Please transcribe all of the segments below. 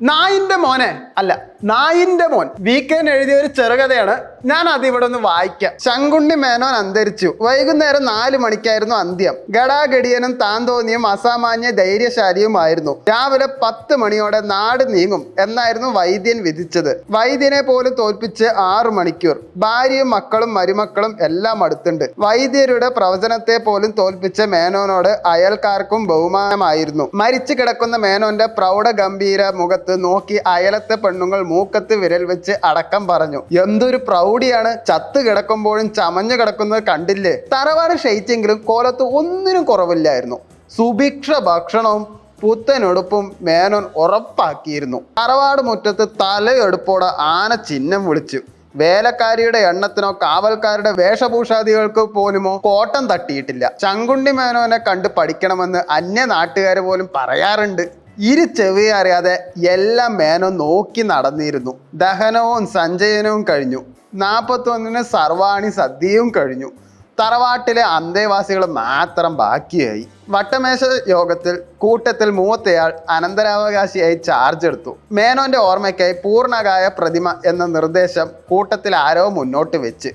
നായിന്റെ മോനെ അല്ല നായിന്റെ മോൻ വീക്കെൻഡ് എഴുതിയ ഒരു ചെറുകഥയാണ്. ഞാൻ അത് ഇവിടെ ഒന്ന് വായിക്കാം. ശങ്കുണ്ണി മേനോൻ അന്തരിച്ചു. വൈകുന്നേരം 4 മണിക്കായിരുന്നു അന്ത്യം. ഗടാഗടിയനും താന്തോന്നിയും അസാമാന്യ ധൈര്യശാലിയുമായിരുന്നു. രാവിലെ 10 മണിയോടെ നാട് നീങ്ങും എന്നായിരുന്നു വൈദ്യൻ വിധിച്ചത്. വൈദ്യനെ പോലും തോൽപ്പിച്ച് 6 മണിക്കൂർ. ഭാര്യയും മക്കളും മരുമക്കളും എല്ലാം അടുത്തുണ്ട്. വൈദ്യരുടെ പ്രവചനത്തെ പോലും തോൽപ്പിച്ച മേനോനോട് അയൽക്കാർക്കും ബഹുമാനമായിരുന്നു. മരിച്ചു കിടക്കുന്ന മേനോന്റെ പ്രൗഢഗംഭീര മുഖത്ത് നോക്കി അയലത്തെ പെണ്ണുങ്ങൾ മൂക്കത്ത് വിരൽ വെച്ച് അടക്കം പറഞ്ഞു. എന്തൊരു പ്രൗഢിയാണ്! ചത്ത് കിടക്കുമ്പോഴും ചമഞ്ഞു കിടക്കുന്നത് കണ്ടില്ലേ? തറവാട് ക്ഷയിച്ചെങ്കിലും കോലത്ത് ഒന്നിനും കുറവില്ലായിരുന്നു. സുഭിക്ഷ ഭക്ഷണവും പുത്തനുടുപ്പും മേനോൻ ഉറപ്പാക്കിയിരുന്നു. തറവാട് മുറ്റത്ത് തലയെടുപ്പോടെ ആന ചിഹ്നം വിളിച്ചു. വേലക്കാരിയുടെ എണ്ണത്തിനോ കാവൽക്കാരുടെ വേഷഭൂഷാദികൾക്ക് പോലുമോ കോട്ടം തട്ടിയിട്ടില്ല. ശങ്കുണ്ണി മേനോനെ കണ്ട് പഠിക്കണമെന്ന് അന്യ നാട്ടുകാർ പോലും പറയാറുണ്ട്. ചെവി അറിയാതെ എല്ലാം മേനോൻ നോക്കി നടന്നിരുന്നു. ദഹനവും സഞ്ചയനവും കഴിഞ്ഞു. 41-ന് സർവാണി സദ്യയും കഴിഞ്ഞു. തറവാട്ടിലെ അന്തേവാസികൾ മാത്രം ബാക്കിയായി. വട്ടമേശ യോഗത്തിൽ കൂട്ടത്തിൽ മൂത്തയാൾ അനന്തരാവകാശിയായി ചാർജ് എടുത്തു. മേനോന്റെ ഓർമ്മയ്ക്കായി പൂർണ്ണകായ പ്രതിമ എന്ന നിർദ്ദേശം കൂട്ടത്തിൽ ആരോ മുന്നോട്ട് വെച്ച്.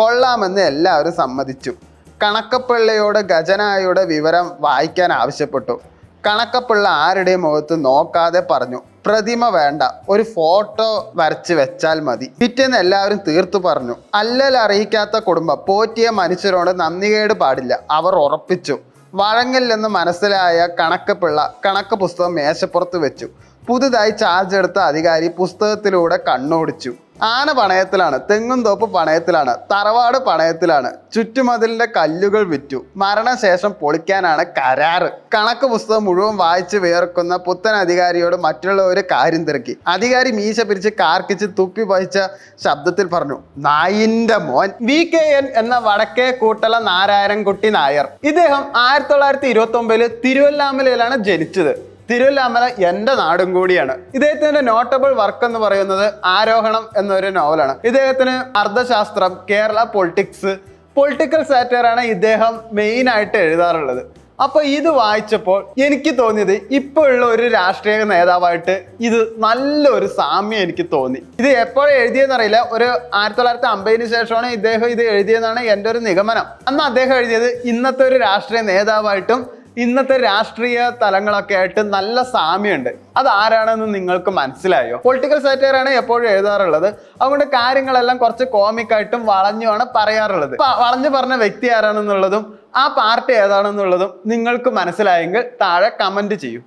കൊള്ളാമെന്ന് എല്ലാവരും സമ്മതിച്ചു. കണക്കപ്പിള്ളയോട് ഖജനായുടെ വിവരം വായിക്കാൻ ആവശ്യപ്പെട്ടു. കണക്കപ്പിള്ള ആരുടെയും മുഖത്ത് നോക്കാതെ പറഞ്ഞു, പ്രതിമ വേണ്ട, ഒരു ഫോട്ടോ വരച്ച് വെച്ചാൽ മതി. പിറ്റേന്ന് എല്ലാവരും തീർത്തു പറഞ്ഞു. അല്ലൽ അറിയിക്കാത്ത കുടുംബം പോറ്റിയ മനുഷ്യരോട് നന്ദികേട് പാടില്ല. അവർ ഉറപ്പിച്ചു. വഴങ്ങില്ലെന്ന് മനസ്സിലായ കണക്കപ്പിള്ള കണക്ക് പുസ്തകം മേശപ്പുറത്ത് വെച്ചു. പുതുതായി ചാർജ് എടുത്ത അധികാരി പുസ്തകത്തിലൂടെ കണ്ണോടിച്ചു. ആന പണയത്തിലാണ്, തെങ്ങുംതോപ്പ് പണയത്തിലാണ്, തറവാട് പണയത്തിലാണ്, ചുറ്റുമതിലിന്റെ കല്ലുകൾ വിറ്റു, മരണശേഷം പൊളിക്കാനാണ് കരാറ്. കണക്ക് പുസ്തകം മുഴുവൻ വായിച്ച് വിയർക്കുന്ന പുത്തൻ അധികാരിയോട് മറ്റുള്ളവർ കാര്യം തിരക്കി. അധികാരി മീശ പിരിച്ച് കാർക്കിച്ച് തുപ്പി വഹിച്ച ശബ്ദത്തിൽ പറഞ്ഞു, നായിന്റെ മോൻ. VKN എന്ന വടക്കേ കൂട്ടല നാരായണൻകുട്ടി നായർ. ഇദ്ദേഹം 1929 തിരുവല്ലാമലയിലാണ് ജനിച്ചത്. തിരുവല്ലാമല എൻ്റെ നാടും കൂടിയാണ്. ഇദ്ദേഹത്തിന്റെ നോട്ടബിൾ വർക്ക് എന്ന് പറയുന്നത് ആരോഹണം എന്നൊരു നോവലാണ്. ഇദ്ദേഹത്തിന് അർത്ഥശാസ്ത്രം, കേരള പൊളിറ്റിക്കൽ സാറ്റയറാണ് ഇദ്ദേഹം മെയിനായിട്ട് എഴുതാറുള്ളത്. അപ്പോൾ ഇത് വായിച്ചപ്പോൾ എനിക്ക് തോന്നിയത് ഇപ്പോഴുള്ള ഒരു രാഷ്ട്രീയ നേതാവായിട്ട് ഇത് നല്ലൊരു സാമ്യം എനിക്ക് തോന്നി. ഇത് എപ്പോഴും എഴുതിയെന്നറിയില്ല. ഒരു 1950-ന് ശേഷമാണ് ഇദ്ദേഹം ഇത് എഴുതിയെന്നാണ് എൻ്റെ ഒരു നിഗമനം. അന്ന് അദ്ദേഹം എഴുതിയത് ഇന്നത്തെ ഒരു രാഷ്ട്രീയ നേതാവായിട്ടും ഇന്നത്തെ രാഷ്ട്രീയ തലങ്ങളൊക്കെ ആയിട്ട് നല്ല സാമ്യമുണ്ട്. അത് ആരാണെന്ന് നിങ്ങൾക്ക് മനസ്സിലായോ? പൊളിറ്റിക്കൽ സാറ്റയറാണ് എപ്പോഴും എഴുതാറുള്ളത്. അതുകൊണ്ട് കാര്യങ്ങളെല്ലാം കുറച്ച് കോമിക്കായിട്ടും വളഞ്ഞുമാണ് പറയാറുള്ളത്. വളഞ്ഞു പറഞ്ഞ വ്യക്തി ആരാണെന്നുള്ളതും ആ പാർട്ടി ഏതാണെന്നുള്ളതും നിങ്ങൾക്ക് മനസ്സിലായെങ്കിൽ താഴെ കമന്റ് ചെയ്യൂ.